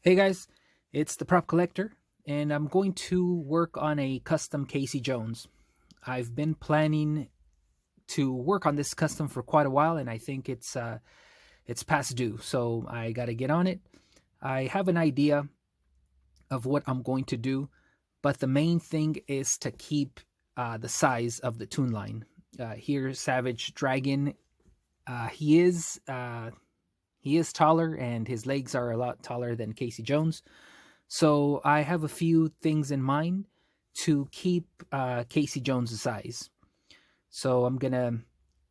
Hey guys, it's the Prop Collector, and I'm going to work on a custom Casey Jones. I've been planning to work on this custom for quite a while, and I think it's past due, so I got to get on it. I have an idea of what I'm going to do, but the main thing is to keep the size of the tune line. Here, Savage Dragon, uh, he is uh, he is taller, and his legs are a lot taller than Casey Jones. So I have a few things in mind to keep Casey Jones' size. So I'm gonna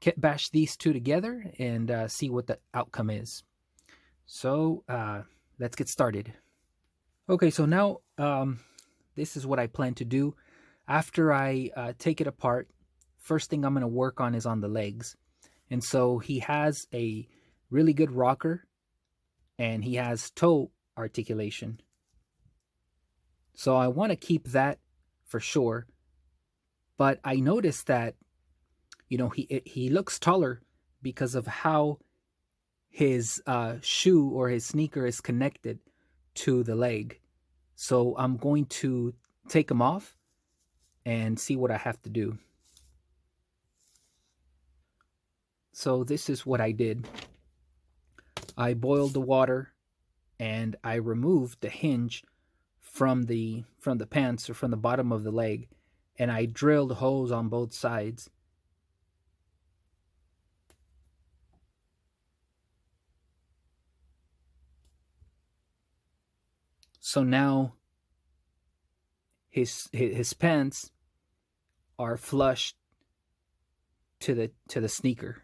kit bash these two together and see what the outcome is. So let's get started. Okay, so now this is what I plan to do. After I take it apart, first thing I'm gonna work on is on the legs. And so he has a really good rocker and he has toe articulation. So I want to keep that for sure. But I noticed that he looks taller because of how his shoe or his sneaker is connected to the leg. So I'm going to take him off and see what I have to do. So this is what I did. I boiled the water and I removed the hinge from the pants or from the bottom of the leg, and I drilled holes on both sides. So now his pants are flush to the sneaker,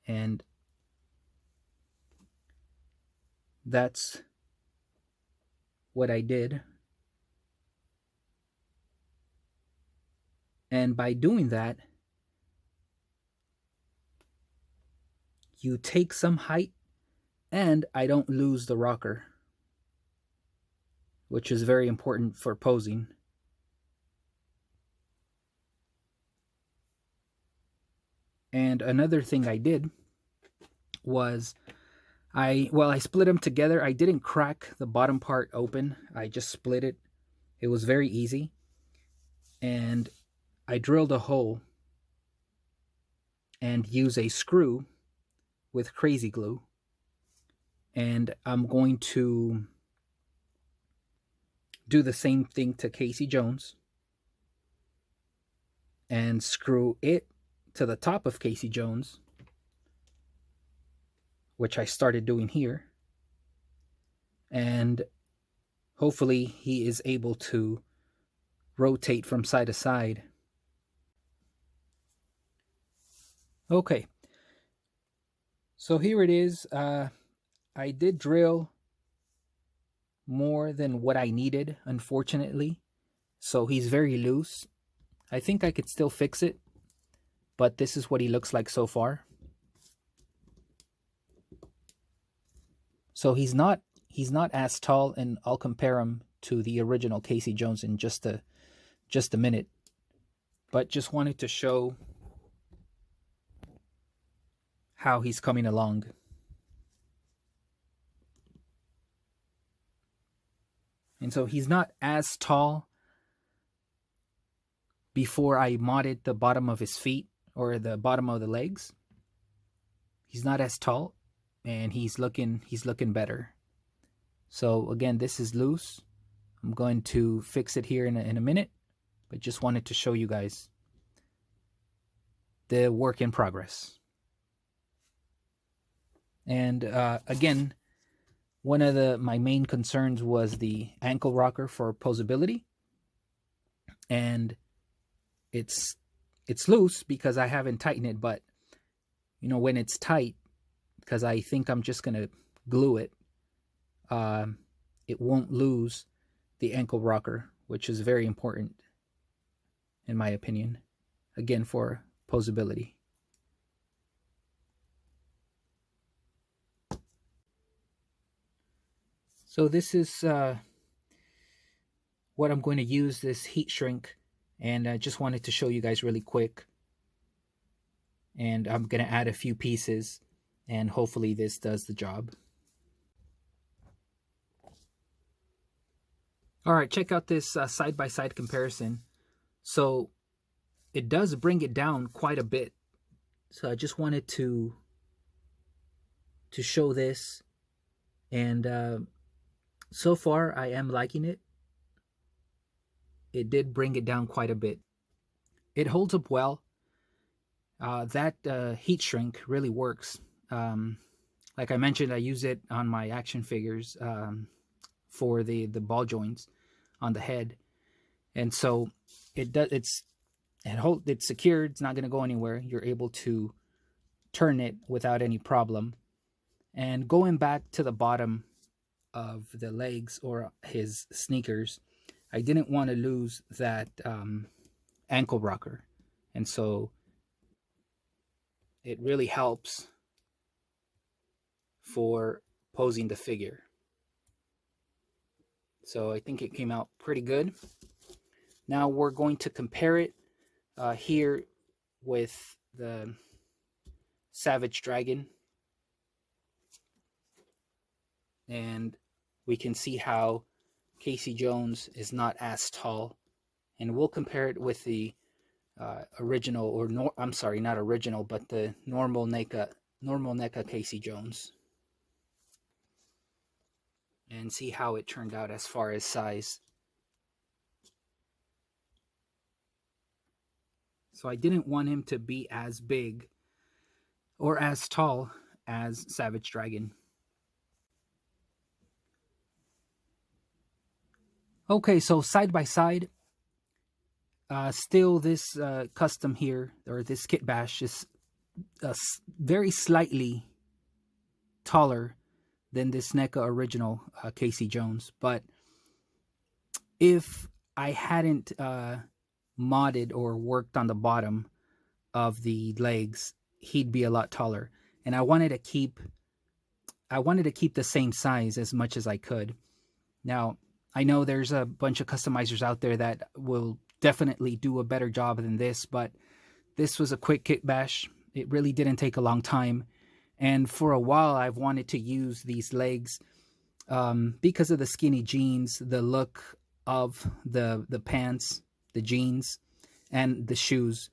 and that's what I did. And by doing that, you take some height, and I don't lose the rocker, which is very important for posing. And another thing I did was I split them together. I didn't crack the bottom part open. I just split it. It was very easy. And I drilled a hole and use a screw with crazy glue. And I'm going to do the same thing to Casey Jones and screw it to the top of Casey Jones, which I started doing here. And hopefully he is able to rotate from side to side. Okay, so here it is. I did drill more than what I needed, unfortunately. So he's very loose. I think I could still fix it, but this is what he looks like so far. So he's not as tall, and I'll compare him to the original Casey Jones in just a minute. But just wanted to show how he's coming along. And so he's not as tall before I modded the bottom of his feet or the bottom of the legs. He's not as tall, and he's looking better. So again, this is loose. I'm going to fix it here in a minute, but just wanted to show you guys the work in progress. And again, one of my main concerns was the ankle rocker for posability, and it's loose because I haven't tightened it. But when it's tight, because I think I'm just gonna glue it, it won't lose the ankle rocker, which is very important in my opinion. Again, for posability. So this is what I'm going to use, this heat shrink, and I just wanted to show you guys really quick. And I'm going to add a few pieces, and hopefully this does the job. All right, check out this side by side comparison. So it does bring it down quite a bit. So I just wanted to show this, and so far I am liking it. It did bring it down quite a bit. It holds up well. That heat shrink really works. Um, like I mentioned, I use it on my action figures for the ball joints on the head, and so it does. It's secured. It's not going to go anywhere. You're able to turn it without any problem. And going back to the bottom of the legs or his sneakers, I didn't want to lose that ankle rocker, and so it really helps for posing the figure. So I think it came out pretty good. Now we're going to compare it here with the Savage Dragon, and we can see how Casey Jones is not as tall, and we'll compare it with the original, or I'm sorry, not original, but the normal NECA Casey Jones, and see how it turned out as far as size. So I didn't want him to be as big or as tall as Savage Dragon. Okay, so side by side, still this custom here, or this kit bash, is very slightly taller than this NECA original Casey Jones. But if I hadn't modded or worked on the bottom of the legs, he'd be a lot taller. And I wanted to keep the same size as much as I could. Now, I know there's a bunch of customizers out there that will definitely do a better job than this, but this was a quick kit bash. It really didn't take a long time. And for a while, I've wanted to use these legs because of the skinny jeans, the look of the pants, the jeans, and the shoes.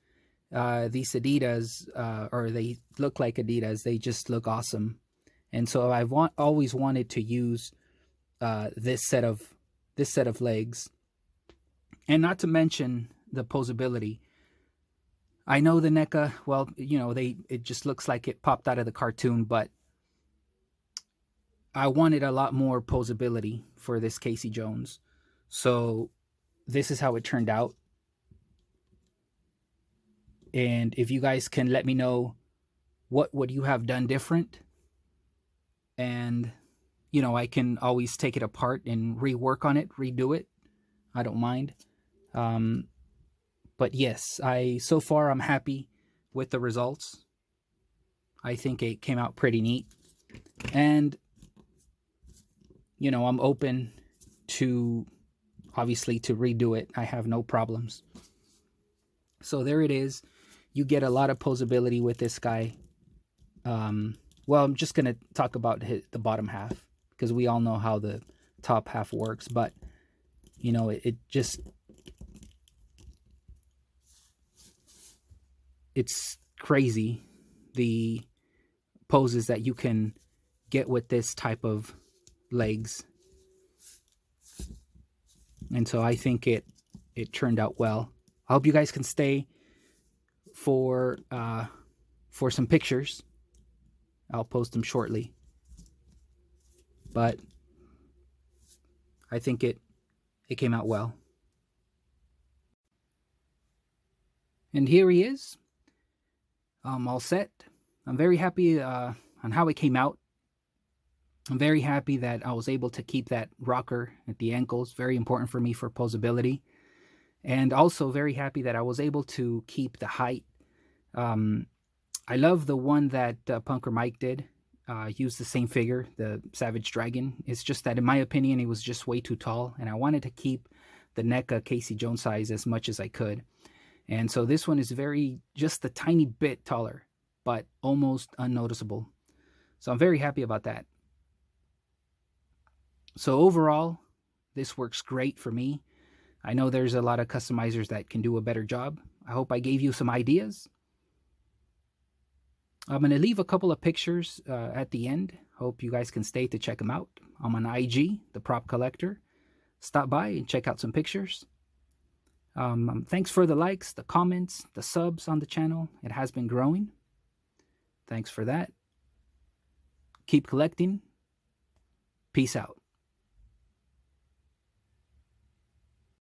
These Adidas, or they look like Adidas, they just look awesome. And so I've always wanted to use this set of legs, and not to mention the posability. I know the NECA, well, it just looks like it popped out of the cartoon, but I wanted a lot more posability for this Casey Jones. So this is how it turned out. And if you guys can let me know what would you have done different, and I can always take it apart and rework on it, redo it. I don't mind. But yes, so far I'm happy with the results. I think it came out pretty neat. And I'm open to, obviously, to redo it. I have no problems. So there it is. You get a lot of posability with this guy. Well, I'm just going to talk about the bottom half, because we all know how the top half works. But, it's crazy, the poses that you can get with this type of legs. And so I think it turned out well. I hope you guys can stay for some pictures. I'll post them shortly. But I think it came out well. And here he is. All set. I'm very happy on how it came out. I'm very happy that I was able to keep that rocker at the ankles. Very important for me for posability. And also very happy that I was able to keep the height. I love the one that Punker Mike did. Used the same figure, the Savage Dragon. It's just that, in my opinion, it was just way too tall. And I wanted to keep the NECA Casey Jones size as much as I could. And so this one is just a tiny bit taller, but almost unnoticeable. So I'm very happy about that. So overall, This works great for me. I know there's a lot of customizers that can do a better job. I hope I gave you some ideas. I'm going to leave a couple of pictures at the end. Hope you guys can stay to check them out. I'm on IG, The Prop Collector. Stop by and check out some pictures. Thanks for the likes, the comments, the subs on the channel. It has been growing. Thanks for that. Keep collecting. Peace out.